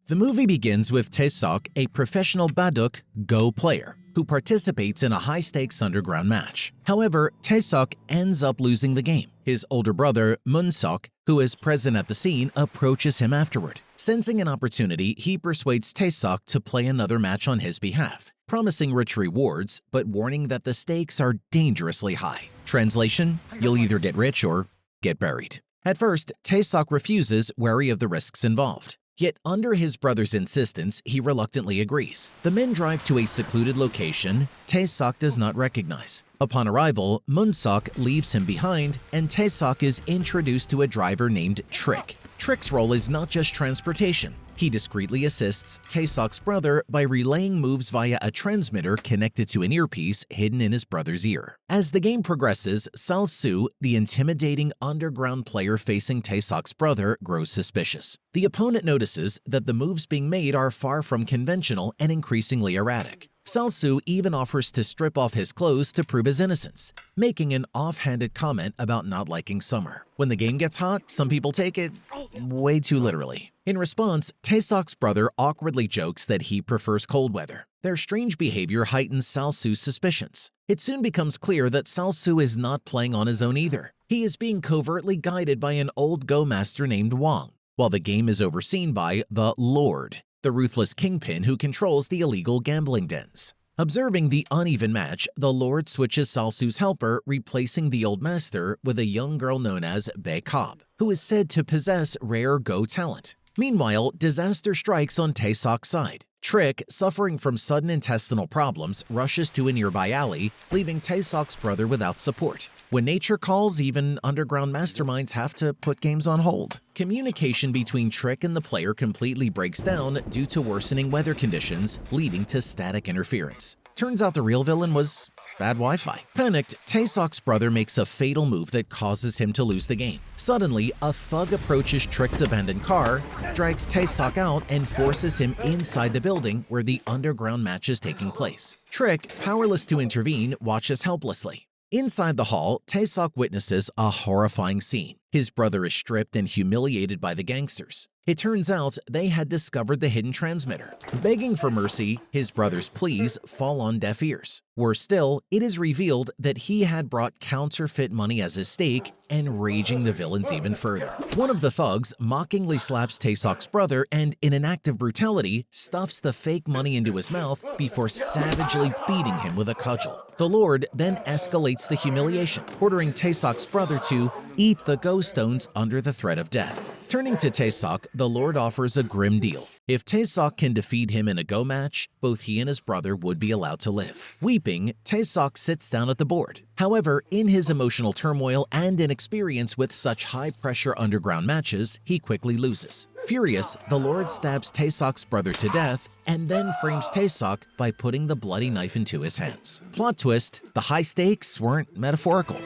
The movie begins with Tae-sok, a professional baduk Go player, who participates in a high-stakes underground match. However, Tae-sok ends up losing the game. His older brother, Moon-sok, who is present at the scene, approaches him afterward. Sensing an opportunity, he persuades Tae-sok to play another match on his behalf, promising rich rewards, but warning that the stakes are dangerously high. Translation: you'll either get rich or get buried. At first, Tae-sok refuses, wary of the risks involved. Yet, under his brother's insistence, he reluctantly agrees. The men drive to a secluded location Tae-sok does not recognize. Upon arrival, Moon-sok leaves him behind, and Tae-sok is introduced to a driver named Trick. Trick's role is not just transportation. He discreetly assists Tae-sok's brother by relaying moves via a transmitter connected to an earpiece hidden in his brother's ear. As the game progresses, Sal-soo, the intimidating underground player facing Tae-sok's brother, grows suspicious. The opponent notices that the moves being made are far from conventional and increasingly erratic. Sal-soo even offers to strip off his clothes to prove his innocence, making an offhanded comment about not liking summer. When the game gets hot, some people take it way too literally. In response, Tae-sok's brother awkwardly jokes that he prefers cold weather. Their strange behavior heightens Sal-soo's suspicions. It soon becomes clear that Sal-soo is not playing on his own either. He is being covertly guided by an old Go master named Wang, while the game is overseen by the Lord, the ruthless kingpin who controls the illegal gambling dens. Observing the uneven match, the Lord switches Sal-soo's helper, replacing the old master with a young girl known as Beom, who is said to possess rare Go talent. Meanwhile, disaster strikes on Tae-sok's side. Trick, suffering from sudden intestinal problems, rushes to a nearby alley, leaving Tae-sok's brother without support. When nature calls, even underground masterminds have to put games on hold. Communication between Trick and the player completely breaks down due to worsening weather conditions, leading to static interference. Turns out the real villain was bad Wi-Fi. Panicked, Tae-sok's brother makes a fatal move that causes him to lose the game. Suddenly, a thug approaches Trick's abandoned car, drags Tae-sok out, and forces him inside the building where the underground match is taking place. Trick, powerless to intervene, watches helplessly. Inside the hall, Tae-sok witnesses a horrifying scene. His brother is stripped and humiliated by the gangsters. It turns out they had discovered the hidden transmitter. Begging for mercy, his brother's pleas fall on deaf ears. Worse still, it is revealed that he had brought counterfeit money as his stake, enraging the villains even further. One of the thugs mockingly slaps Tae-sok's brother and, in an act of brutality, stuffs the fake money into his mouth before savagely beating him with a cudgel. The Lord then escalates the humiliation, ordering Tae-sok's brother to eat the Go stones under the threat of death. Turning to Tae-sok, the Lord offers a grim deal. If Tae-sok can defeat him in a Go match, both he and his brother would be allowed to live. Weeping, Tae-sok sits down at the board. However, in his emotional turmoil and inexperience with such high-pressure underground matches, he quickly loses. Furious, the Lord stabs Tae-sok's brother to death and then frames Tae-sok by putting the bloody knife into his hands. Plot twist: the high stakes weren't metaphorical.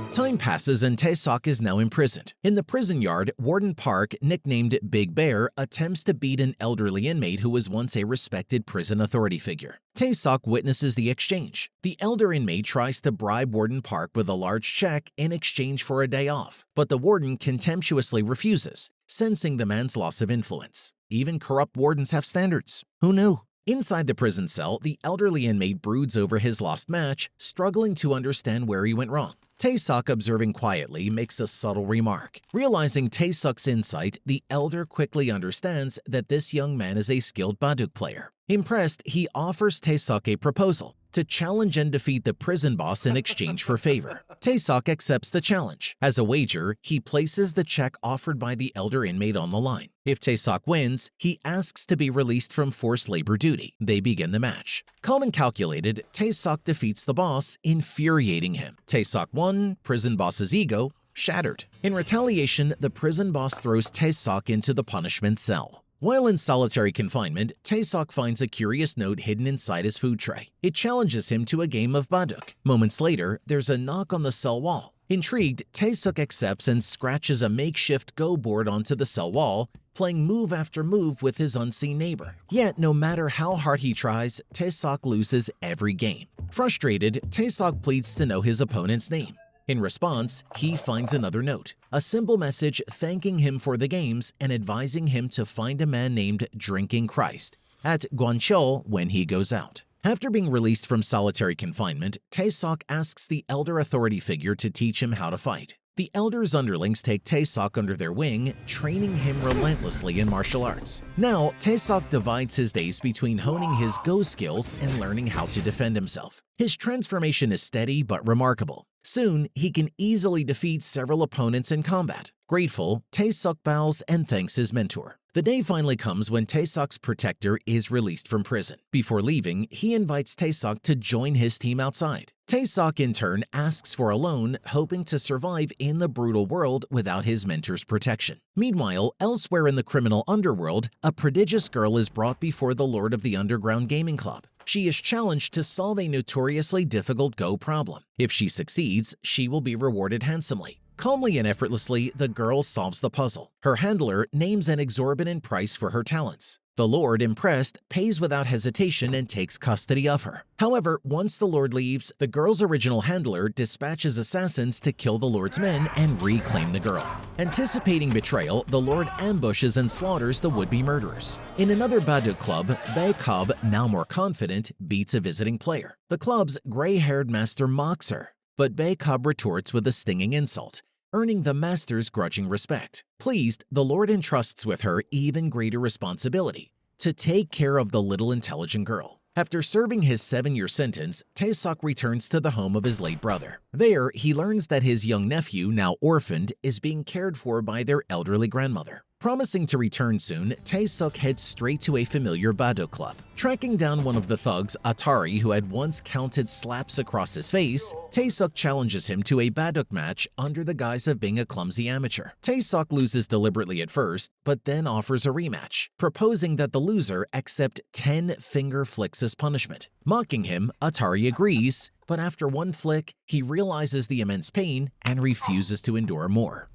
Time passes and Tae-sok is now imprisoned. In the prison yard, Warden Park, nicknamed Big Bear, attempts to beat an elderly inmate who was once a respected prison authority figure. Tae-sok witnesses the exchange. The elder inmate tries to bribe Warden Park with a large check in exchange for a day off, but the warden contemptuously refuses, sensing the man's loss of influence. Even corrupt wardens have standards. Who knew? Inside the prison cell, the elderly inmate broods over his lost match, struggling to understand where he went wrong. Tae-sok, observing quietly, makes a subtle remark. Realizing Tae-sok's insight, the elder quickly understands that this young man is a skilled baduk player. Impressed, he offers Tae-sok a proposal: to challenge and defeat the prison boss in exchange for favor. Tae-sok accepts the challenge. As a wager, he places the check offered by the elder inmate on the line. If Tae-sok wins, he asks to be released from forced labor duty. They begin the match. Calm and calculated, Tae-sok defeats the boss, infuriating him. Tae-sok won, prison boss's ego shattered. In retaliation, the prison boss throws Tae-sok into the punishment cell. While in solitary confinement, Tae-sok finds a curious note hidden inside his food tray. It challenges him to a game of baduk. Moments later, there's a knock on the cell wall. Intrigued, Tae-sok accepts and scratches a makeshift Go board onto the cell wall, playing move after move with his unseen neighbor. Yet, no matter how hard he tries, Tae-sok loses every game. Frustrated, Tae-seok pleads to know his opponent's name. In response, he finds another note, a simple message thanking him for the games and advising him to find a man named Drinking Christ at Gwoncheol when he goes out. After being released from solitary confinement, Tae-seok asks the elder authority figure to teach him how to fight. The elder's underlings take Tae-seok under their wing, training him relentlessly in martial arts. Now, Tae-seok divides his days between honing his Go skills and learning how to defend himself. His transformation is steady but remarkable. Soon, he can easily defeat several opponents in combat. Grateful, Tae-seok bows and thanks his mentor. The day finally comes when Tae-seok's protector is released from prison. Before leaving, he invites Tae-seok to join his team outside. Tae-seok in turn asks for a loan, hoping to survive in the brutal world without his mentor's protection. Meanwhile, elsewhere in the criminal underworld, a prodigious girl is brought before the lord of the underground gaming club. She is challenged to solve a notoriously difficult Go problem. If she succeeds, she will be rewarded handsomely. Calmly and effortlessly, the girl solves the puzzle. Her handler names an exorbitant price for her talents. The lord, impressed, pays without hesitation and takes custody of her. However, once the lord leaves, the girl's original handler dispatches assassins to kill the lord's men and reclaim the girl. Anticipating betrayal, the lord ambushes and slaughters the would-be murderers. In another Baduk club, Bae Cub, now more confident, beats a visiting player. The club's gray-haired master mocks her, but Bae Cub retorts with a stinging insult, earning the master's grudging respect. Pleased, the lord entrusts with her even greater responsibility, to take care of the little intelligent girl. After serving his 7-year sentence, Tae-seok returns to the home of his late brother. There, he learns that his young nephew, now orphaned, is being cared for by their elderly grandmother. Promising to return soon, Tae-seok heads straight to a familiar Baduk club. Tracking down one of the thugs, Atari, who had once counted slaps across his face, Tae-seok challenges him to a Baduk match under the guise of being a clumsy amateur. Tae-seok loses deliberately at first, but then offers a rematch, proposing that the loser accept 10 finger flicks as punishment. Mocking him, Atari agrees, but after one flick, he realizes the immense pain and refuses to endure more.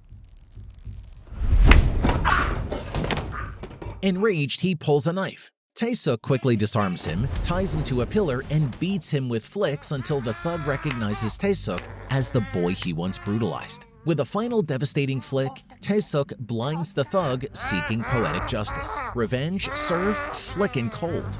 Enraged, he pulls a knife. Tae-seok quickly disarms him, ties him to a pillar, and beats him with flicks until the thug recognizes Tae-seok as the boy he once brutalized. With a final devastating flick, Tae-seok blinds the thug, seeking poetic justice. Revenge served flickin' cold.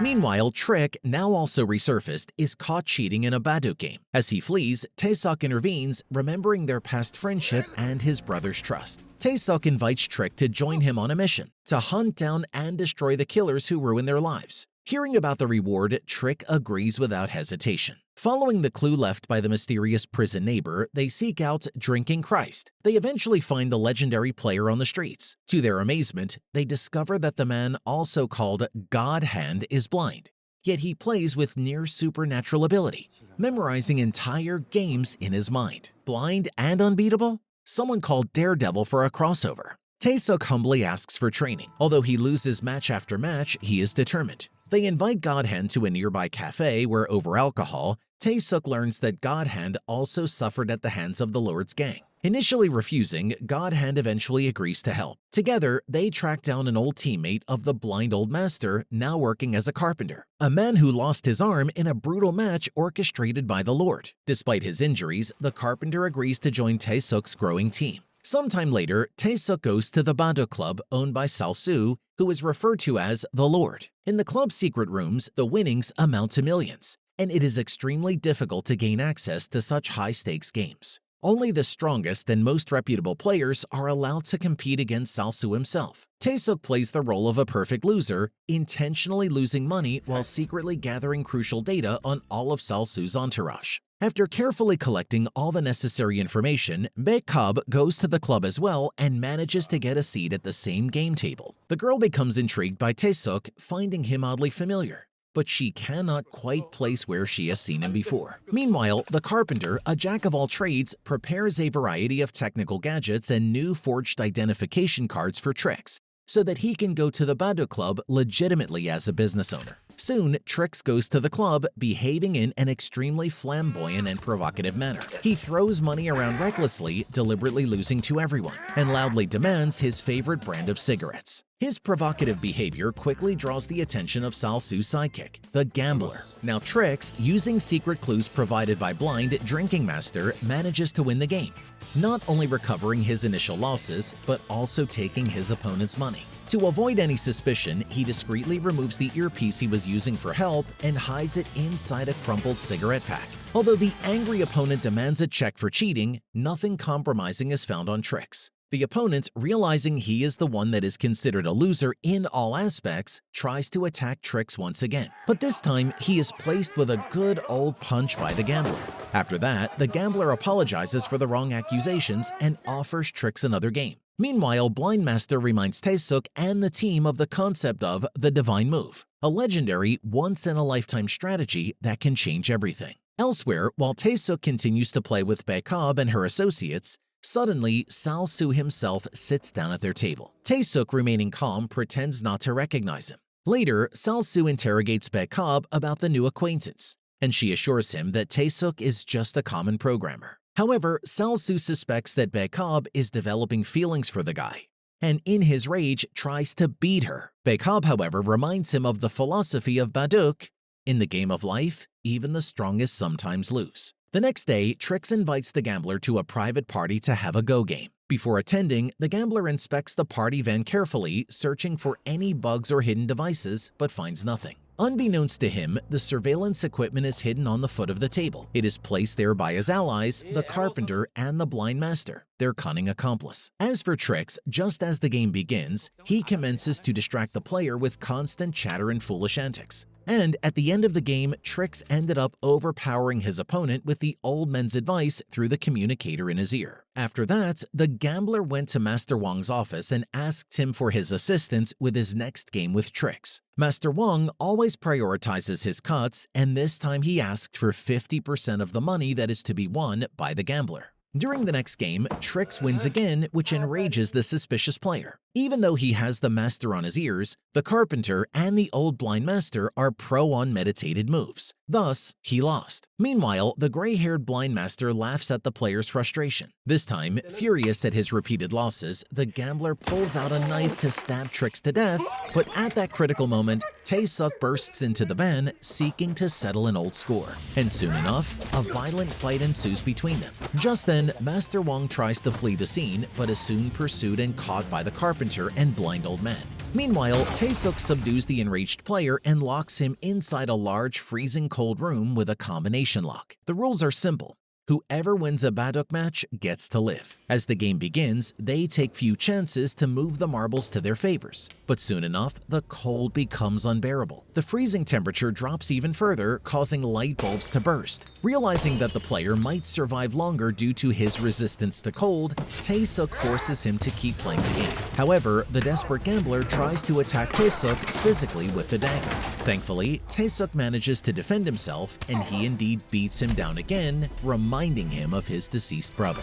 Meanwhile, Trick, now also resurfaced, is caught cheating in a Baduk game. As he flees, Tae-seok intervenes, remembering their past friendship and his brother's trust. Tae-seok invites Trick to join him on a mission, to hunt down and destroy the killers who ruin their lives. Hearing about the reward, Trick agrees without hesitation. Following the clue left by the mysterious prison neighbor, they seek out Drinking Christ. They eventually find the legendary player on the streets. To their amazement, they discover that the man, also called God Hand, is blind. Yet he plays with near supernatural ability, memorizing entire games in his mind. Blind and unbeatable? Someone called Daredevil for a crossover. Tae-seok humbly asks for training. Although he loses match after match, he is determined. They invite Godhand to a nearby cafe where, over alcohol, Tae-seok learns that Godhand also suffered at the hands of the Lord's gang. Initially refusing, Godhand eventually agrees to help. Together, they track down an old teammate of the blind old master, now working as a carpenter, a man who lost his arm in a brutal match orchestrated by the Lord. Despite his injuries, the carpenter agrees to join Tae-seok's growing team. Sometime later, Tae-seok goes to the Baduk club owned by Sal-soo, who is referred to as the Lord. In the club's secret rooms, the winnings amount to millions, and it is extremely difficult to gain access to such high-stakes games. Only the strongest and most reputable players are allowed to compete against Sal-soo himself. Tae-seok plays the role of a perfect loser, intentionally losing money while secretly gathering crucial data on all of Sal-soo's entourage. After carefully collecting all the necessary information, Bae Cub goes to the club as well and manages to get a seat at the same game table. The girl becomes intrigued by Tae-seok, finding him oddly familiar, but she cannot quite place where she has seen him before. Meanwhile, the carpenter, a jack of all trades, prepares a variety of technical gadgets and new forged identification cards for Tricks, so that he can go to the Baduk club legitimately as a business owner. Soon, Trix goes to the club, behaving in an extremely flamboyant and provocative manner. He throws money around recklessly, deliberately losing to everyone, and loudly demands his favorite brand of cigarettes. His provocative behavior quickly draws the attention of Sal-soo's sidekick, the gambler. Now Trix, using secret clues provided by Blind Drinking Master, manages to win the game, not only recovering his initial losses, but also taking his opponent's money. To avoid any suspicion, he discreetly removes the earpiece he was using for help and hides it inside a crumpled cigarette pack. Although the angry opponent demands a check for cheating, nothing compromising is found on Trix. The opponent, realizing he is the one that is considered a loser in all aspects, tries to attack Trix once again. But this time, he is placed with a good old punch by the gambler. After that, the gambler apologizes for the wrong accusations and offers Trix another game. Meanwhile, Blind Master reminds Tae-suk and the team of the concept of the Divine Move, a legendary, once-in-a-lifetime strategy that can change everything. Elsewhere, while Tae-suk continues to play with Bae-kab and her associates, suddenly, Sal-soo himself sits down at their table. Tae-suk, remaining calm, pretends not to recognize him. Later, Sal-soo interrogates Bae-kab about the new acquaintance, and she assures him that Tae-suk is just a common programmer. However, Sal-soo suspects that Bae-kab is developing feelings for the guy, and in his rage tries to beat her. Bae-kab, however, reminds him of the philosophy of Baduk: in the game of life, even the strongest sometimes lose. The next day, Trix invites the gambler to a private party to have a go game. Before attending, the gambler inspects the party van carefully, searching for any bugs or hidden devices, but finds nothing. Unbeknownst to him, the surveillance equipment is hidden on the foot of the table. It is placed there by his allies, the carpenter and the blind master, their cunning accomplice. As for Trix, just as the game begins, he commences to distract the player with constant chatter and foolish antics. And at the end of the game, Trix ended up overpowering his opponent with the old man's advice through the communicator in his ear. After that, the gambler went to Master Wong's office and asked him for his assistance with his next game with Trix. Master Wong always prioritizes his cuts, and this time he asked for 50% of the money that is to be won by the gambler. During the next game, Trix wins again, which enrages the suspicious player. Even though he has the master on his ears, the carpenter and the old blind master are pro on meditated moves. Thus, he lost. Meanwhile, the gray-haired blind master laughs at the player's frustration. This time, furious at his repeated losses, the gambler pulls out a knife to stab Trix to death, but at that critical moment, Tae-suk bursts into the van, seeking to settle an old score. And soon enough, a violent fight ensues between them. Just then, Master Wong tries to flee the scene, but is soon pursued and caught by the carpenter and blind old man. Meanwhile, Tae-suk subdues the enraged player and locks him inside a large, freezing cold room with a combination lock. The rules are simple. Whoever wins a Baduk match gets to live. As the game begins, they take few chances to move the marbles to their favors. But soon enough, the cold becomes unbearable. The freezing temperature drops even further, causing light bulbs to burst. Realizing that the player might survive longer due to his resistance to cold, Tae-suk forces him to keep playing the game. However, the desperate gambler tries to attack Tae-suk physically with a dagger. Thankfully, Tae-suk manages to defend himself, and he indeed beats him down again, reminding him of his deceased brother.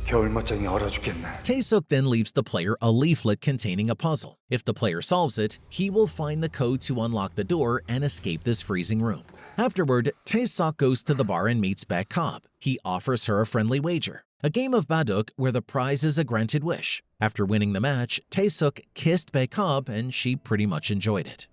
Tae-suk then leaves the player a leaflet containing a puzzle. If the player solves it, he will find the code to unlock the door and escape this freezing room. Afterward, Tae-suk goes to the bar and meets Bae-kab. He offers her a friendly wager, a game of Baduk where the prize is a granted wish. After winning the match, Tae-suk kissed Bae-kab and she pretty much enjoyed it.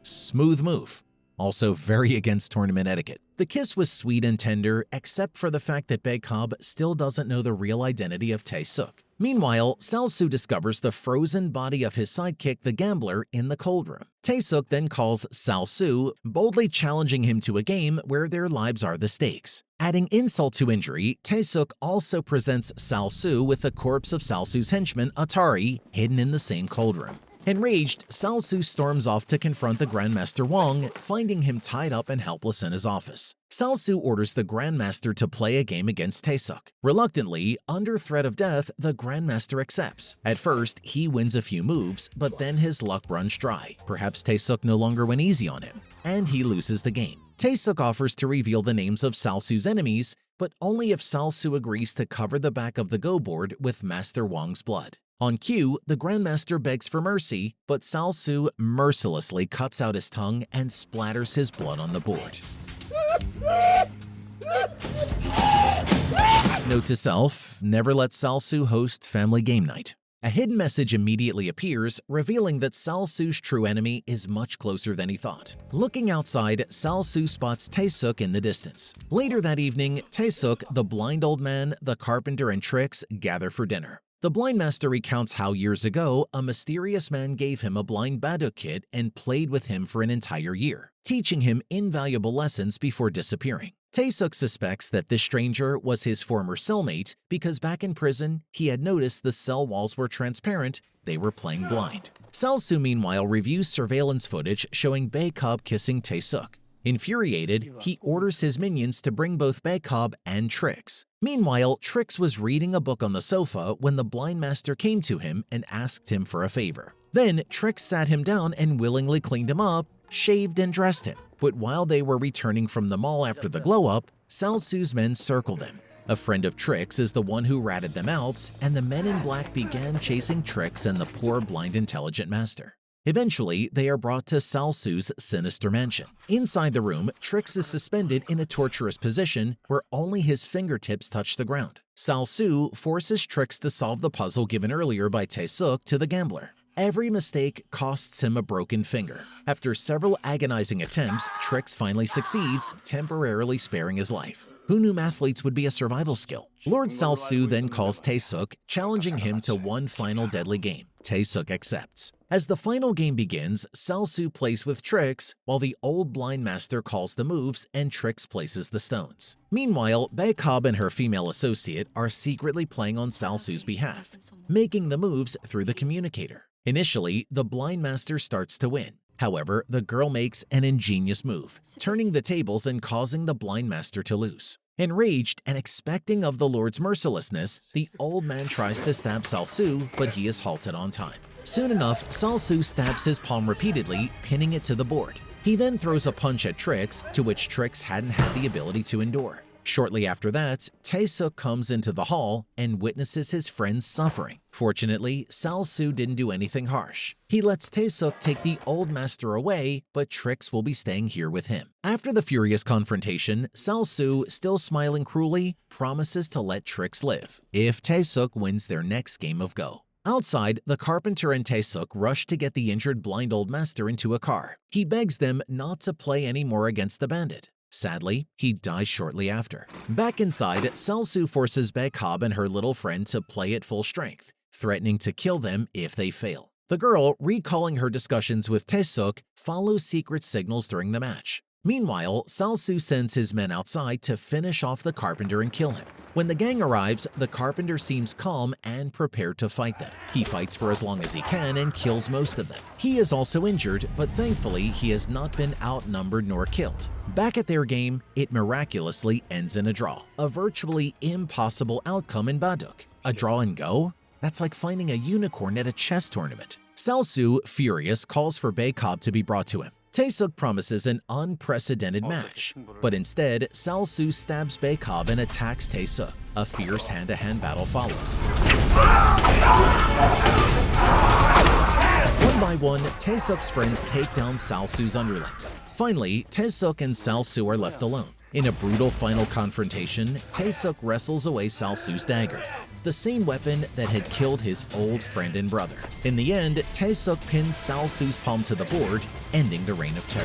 Smooth move. Also very against tournament etiquette. The kiss was sweet and tender, except for the fact that Bae-kab still doesn't know the real identity of Tae-suk. Meanwhile, Sal-soo discovers the frozen body of his sidekick, the gambler, in the cold room. Tae-suk then calls Sal-soo, boldly challenging him to a game where their lives are the stakes. Adding insult to injury, Tae-suk also presents Sal-soo with the corpse of Sal-soo's henchman, Atari, hidden in the same cold room. Enraged, Sal-soo storms off to confront the Grandmaster Wong, finding him tied up and helpless in his office. Sal-soo orders the Grandmaster to play a game against Tae-suk. Reluctantly, under threat of death, the Grandmaster accepts. At first, he wins a few moves, but then his luck runs dry. Perhaps Tae-suk no longer went easy on him, and he loses the game. Tae-suk offers to reveal the names of Sal-soo's enemies, but only if Sal-soo agrees to cover the back of the go board with Master Wong's blood. On cue, the Grandmaster begs for mercy, but Sal-soo mercilessly cuts out his tongue and splatters his blood on the board. Note to self, never let Sal-soo host family game night. A hidden message immediately appears, revealing that Sal-soo's true enemy is much closer than he thought. Looking outside, Sal-soo spots Tae-suk in the distance. Later that evening, Tae-suk, the blind old man, the carpenter, and Trix gather for dinner. The blind master recounts how years ago, a mysterious man gave him a blind baduk kit and played with him for an entire year, teaching him invaluable lessons before disappearing. Tae-suk suspects that this stranger was his former cellmate because back in prison, he had noticed the cell walls were transparent. They were playing blind. Sal-soo meanwhile reviews surveillance footage showing Bae-kab kissing Tae-suk. Infuriated, he orders his minions to bring both Bae-kab and Trix. Meanwhile, Trix was reading a book on the sofa when the blind master came to him and asked him for a favor. Then Trix sat him down and willingly cleaned him up, shaved and dressed him. But while they were returning from the mall after the glow-up, Sal-soo's men circled them. A friend of Trix is the one who ratted them out, and the men in black began chasing Trix and the poor blind intelligent master. Eventually, they are brought to Sal-soo's sinister mansion. Inside the room, Trix is suspended in a torturous position where only his fingertips touch the ground. Sal-soo forces Trix to solve the puzzle given earlier by Tae-suk to the gambler. Every mistake costs him a broken finger. After several agonizing attempts, Trix finally succeeds, temporarily sparing his life. Who knew mathletes would be a survival skill? Lord Sal-soo then calls Tae-suk, challenging him to one final deadly game. Tae-suk accepts. As the final game begins, Sal-soo plays with Trix, while the old blind master calls the moves and Trix places the stones. Meanwhile, Bae-kab and her female associate are secretly playing on Sal-soo's behalf, making the moves through the communicator. Initially, the blind master starts to win. However, the girl makes an ingenious move, turning the tables and causing the blind master to lose. Enraged and expecting of the Lord's mercilessness, the old man tries to stab Sal-soo, but he is halted on time. Soon enough, Sal-soo stabs his palm repeatedly, pinning it to the board. He then throws a punch at Trix, to which Trix hadn't had the ability to endure. Shortly after that, Tae-suk comes into the hall and witnesses his friend's suffering. Fortunately, Sal-soo didn't do anything harsh. He lets Tae-suk take the old master away, but Trix will be staying here with him. After the furious confrontation, Sal-soo, still smiling cruelly, promises to let Trix live if Tae-suk wins their next game of Go. Outside, the carpenter and Tae-suk rush to get the injured blind old master into a car. He begs them not to play anymore against the bandit. Sadly, he dies shortly after. Back inside, Sal-soo forces Bae-kab and her little friend to play at full strength, threatening to kill them if they fail. The girl, recalling her discussions with Tae-suk, follows secret signals during the match. Meanwhile, Sal-soo sends his men outside to finish off the carpenter and kill him. When the gang arrives, the carpenter seems calm and prepared to fight them. He fights for as long as he can and kills most of them. He is also injured, but thankfully he has not been outnumbered nor killed. Back at their game, it miraculously ends in a draw, a virtually impossible outcome in Baduk. A draw and go? That's like finding a unicorn at a chess tournament. Sal-soo, furious, calls for Bae-kab to be brought to him. Tae-suk promises an unprecedented match, but instead, Sal-soo stabs Bae-kab and attacks Tae-suk. A fierce hand-to-hand battle follows. One by one, Tae-suk's friends take down Sal-soo's underlings. Finally, Tae-suk and Sal-soo are left alone. In a brutal final confrontation, Tae-suk wrestles away Sal-soo's dagger, the same weapon that had killed his old friend and brother. In the end, Tae-suk pins Sal-soo's palm to the board, ending the reign of terror.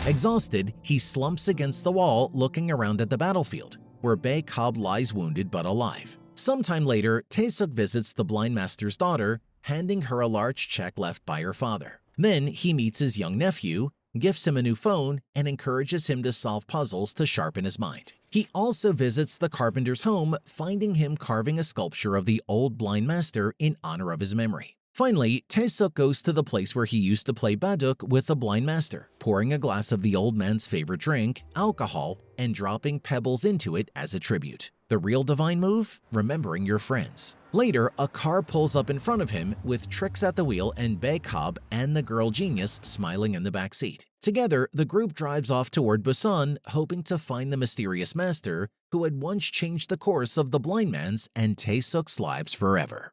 Exhausted, he slumps against the wall looking around at the battlefield, where Bae-kab lies wounded but alive. Sometime later, Tae-suk visits the blind master's daughter, handing her a large check left by her father. Then he meets his young nephew, gifts him a new phone, and encourages him to solve puzzles to sharpen his mind. He also visits the carpenter's home, finding him carving a sculpture of the old blind master in honor of his memory. Finally, Tae-suk goes to the place where he used to play baduk with the blind master, pouring a glass of the old man's favorite drink, alcohol, and dropping pebbles into it as a tribute. The real divine move? Remembering your friends. Later, a car pulls up in front of him with Trix at the wheel and Bae-kab and the girl genius smiling in the back seat. Together, the group drives off toward Busan, hoping to find the mysterious master who had once changed the course of the blind man's and Tae-suk's lives forever.